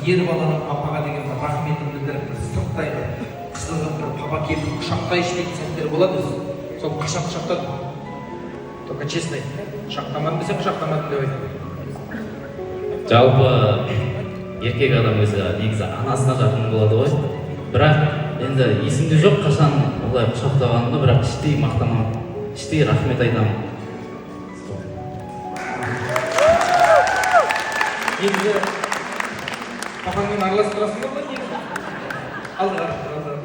Ер баланың папаға деген рахметін білдіріп, сырттай қызығып, папа келіп құшақтай ішетін сәттер болады. Сол құшақтады. Только честно, құшақтамадым десе құшақтамадым деп айтады. Жалпы еркек адам өзі негізі анасына жақын болады ғой. Бірақ енді есімде жоқ қашан олай құшақтағанымды, бірақ іштей мақтанамын, іштей рахмет айтамын. Енді папаңмен араласып тұрасың ба? Алдыға.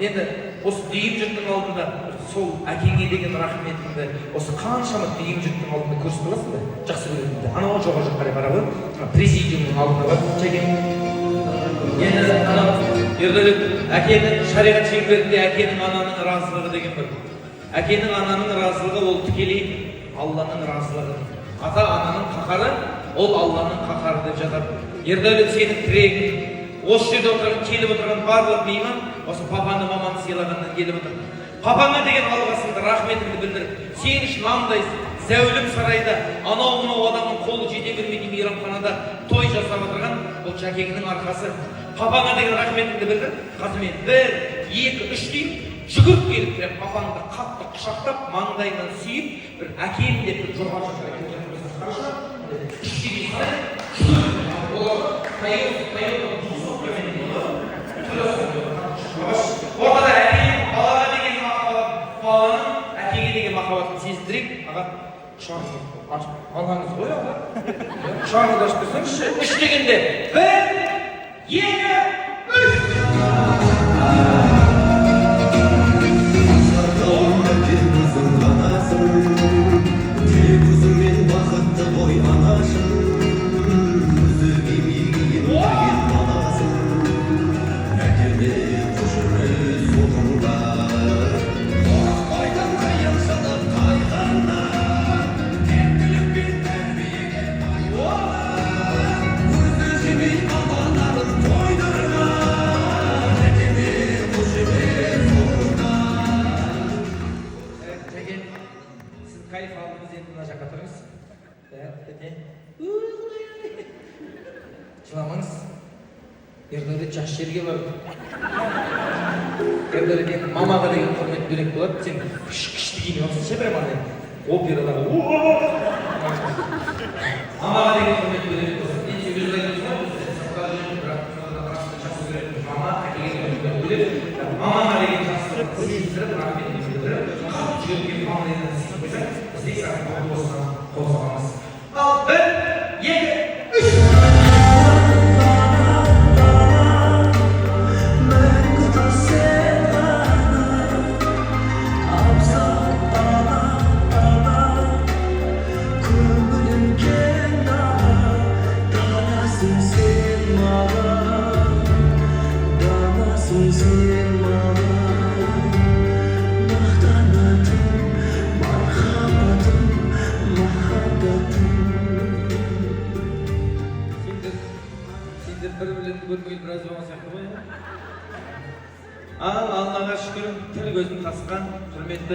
Енді осы дүйім жұрттың алдында сол әкеңе деген рахметіңді осы қаншама дүйім жұрттың алдында көрсетіп аласың ба? Жақсы көретінді. Анау жоғары жаққа қарай барады. Президиумның алдында бар. Шәкен. Енді анау Ердәулет әкенің шариғат шеңберінде әкенің ананың разылығы деген бар. Әкенің ананың разылығы ол тікелей Алланың разылығы. Ата ананың қаһары ол Алланың қаһары деп жатады. Ердәулет сенің тірегің, осы жерде отырған, келіп отырған барлық мейман осы папаны маманы сыйлағаннан келіп отыр. Папаңа деген алғысымды, рахметімді білдіріп, сен үшін мынандай зәулім сарайда анау-мынау адамның қолы жете бермейтін мейрамханада той жасап отырған бұл Жәкеңнің арқасы. Папаңа деген рахметімді білдіріп, қазір мен 1, 2, 3 дейін жүгіріп келіп, папаңды қатты құшақтап, маңдайынан сүйіп, бір әкем деп бір жоғары жаққа көтеріп қойсаңыздаршы. Ортада әкем, балаға деген махаббат, баланың әкеге деген махаббатын сезіндірейік. Аға, құшағыңызды ашып, алғаңыз ғой аға. Құшағыңызды ашып берсеңізші. 3 дегенде 1, 2, 3. Жыламаңыз. Ердәулет жас жерге барды. Ердәулет енді мамаға деген құрмет бөлек болады. Сен күшті киініп алсың ше бір маңдай. Операдағы мамаға деген құрмет бөлек болсын. Мен сөйлеп айтып отырмын, сыртқа жүріп, бірақ жақсы көретін мама, әкеге деген бөлек. Мамаға деген жақсылығын сездіріп, рахметімді білдіріп, жүрген маңдайынан сыйып қойсаң, бізде саған қосыламыз. Al 1, 2, 3. Bir-birini görmeyip biraz olmasak mı? Al Allah'a şükür, til gözün taskan, hürmetli